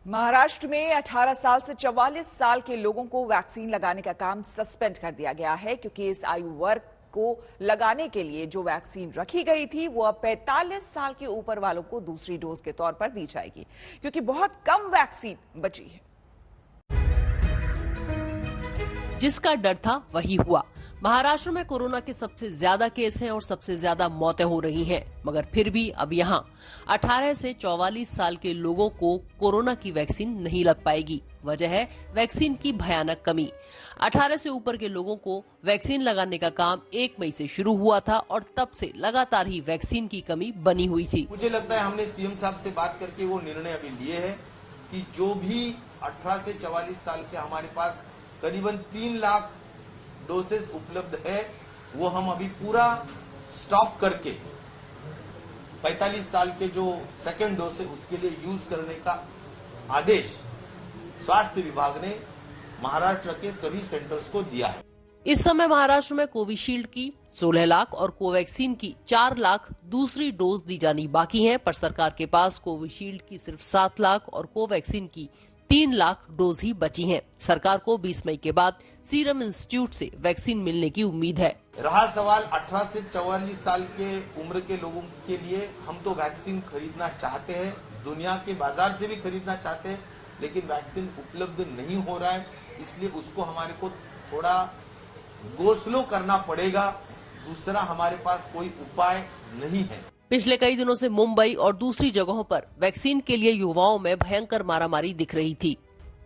महाराष्ट्र में 18 साल से 44 साल के लोगों को वैक्सीन लगाने का काम सस्पेंड कर दिया गया है, क्योंकि इस आयु वर्ग को लगाने के लिए जो वैक्सीन रखी गई थी वो अब 45 साल के ऊपर वालों को दूसरी डोज के तौर पर दी जाएगी, क्योंकि बहुत कम वैक्सीन बची है। जिसका डर था वही हुआ। महाराष्ट्र में कोरोना के सबसे ज्यादा केस हैं और सबसे ज्यादा मौतें हो रही हैं, मगर फिर भी अब यहां 18 से 44 साल के लोगों को कोरोना की वैक्सीन नहीं लग पाएगी। वजह है वैक्सीन की भयानक कमी। 18 से ऊपर के लोगों को वैक्सीन लगाने का काम 1 मई से शुरू हुआ था और तब से लगातार ही वैक्सीन की कमी बनी हुई थी। मुझे लगता है हमने सीएम साहब से बात करके वो निर्णय अभी लिए है कि जो भी 18 से 44 साल के हमारे पास करीबन 3 लाख डोसेस उपलब्ध है, वो हम अभी पूरा स्टॉप करके 45 साल के जो सेकेंड डोज है उसके लिए यूज करने का आदेश स्वास्थ्य विभाग ने महाराष्ट्र के सभी सेंटर्स को दिया है। इस समय महाराष्ट्र में कोविशील्ड की 16 लाख और कोवैक्सीन की 4 लाख दूसरी डोज दी जानी बाकी है, पर सरकार के पास कोविशील्ड की सिर्फ 7 लाख और कोवैक्सीन की 3 लाख डोज ही बची हैं। सरकार को 20 मई के बाद सीरम इंस्टीट्यूट से वैक्सीन मिलने की उम्मीद है। रहा सवाल 18 से 44 साल के उम्र के लोगों के लिए, हम तो वैक्सीन खरीदना चाहते हैं, दुनिया के बाजार से भी खरीदना चाहते हैं, लेकिन वैक्सीन उपलब्ध नहीं हो रहा है, इसलिए उसको हमारे को थोड़ा गो स्लो करना पड़ेगा। दूसरा हमारे पास कोई उपाय नहीं है। पिछले कई दिनों से मुंबई और दूसरी जगहों पर वैक्सीन के लिए युवाओं में भयंकर मारामारी दिख रही थी।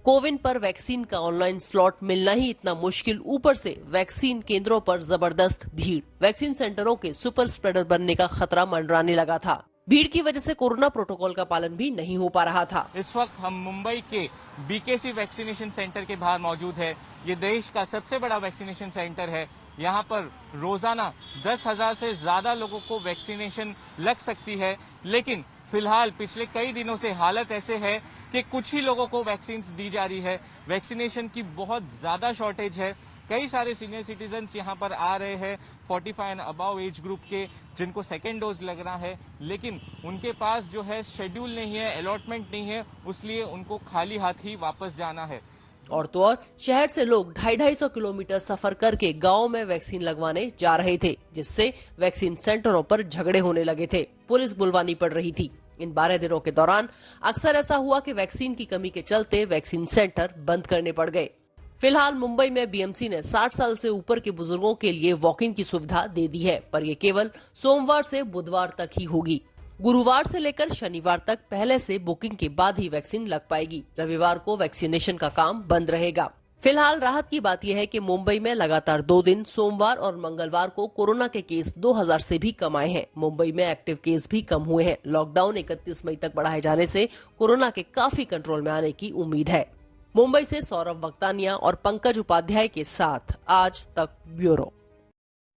कोविन पर वैक्सीन का ऑनलाइन स्लॉट मिलना ही इतना मुश्किल, ऊपर से वैक्सीन केंद्रों पर जबरदस्त भीड़। वैक्सीन सेंटरों के सुपर स्प्रेडर बनने का खतरा मंडराने लगा था। भीड़ की वजह से कोरोना प्रोटोकॉल का पालन भी नहीं हो पा रहा था। इस वक्त हम मुंबई के बीकेसी वैक्सीनेशन सेंटर के बाहर मौजूद है। ये देश का सबसे बड़ा वैक्सीनेशन सेंटर है। यहाँ पर रोजाना 10,000 से ज्यादा लोगों को वैक्सीनेशन लग सकती है, लेकिन फिलहाल पिछले कई दिनों से हालत ऐसे है कि कुछ ही लोगों को वैक्सीन दी जा रही है। वैक्सीनेशन की बहुत ज्यादा शॉर्टेज है। कई सारे सीनियर सिटीजन्स यहाँ पर आ रहे हैं 45 एंड अबव एज ग्रुप के, जिनको सेकेंड डोज लगना है, लेकिन उनके पास जो है शेड्यूल नहीं है, अलॉटमेंट नहीं है, इसलिए उनको खाली हाथ ही वापस जाना है। और तो और शहर से लोग 250-250 किलोमीटर सफर करके गांव में वैक्सीन लगवाने जा रहे थे, जिससे वैक्सीन सेंटरों पर झगड़े होने लगे थे। पुलिस बुलवानी पड़ रही थी। इन 12 दिनों के दौरान अक्सर ऐसा हुआ कि वैक्सीन की कमी के चलते वैक्सीन सेंटर बंद करने पड़ गए। फिलहाल मुंबई में बीएमसी ने 60 साल से ऊपर के बुजुर्गों के लिए वॉक इन की सुविधा दे दी है, पर ये केवल सोमवार से बुधवार तक ही होगी। गुरुवार से लेकर शनिवार तक पहले से बुकिंग के बाद ही वैक्सीन लग पाएगी। रविवार को वैक्सीनेशन का काम बंद रहेगा। फिलहाल राहत की बात यह है कि मुंबई में लगातार 2 दिन सोमवार और मंगलवार को कोरोना के केस 2000 से भी कम आए हैं। मुंबई में एक्टिव केस भी कम हुए हैं। लॉकडाउन 31 मई तक बढ़ाए जाने से कोरोना के काफी कंट्रोल में आने की उम्मीद है। मुंबई से सौरभ वक्तानिया और पंकज उपाध्याय के साथ आज तक ब्यूरो।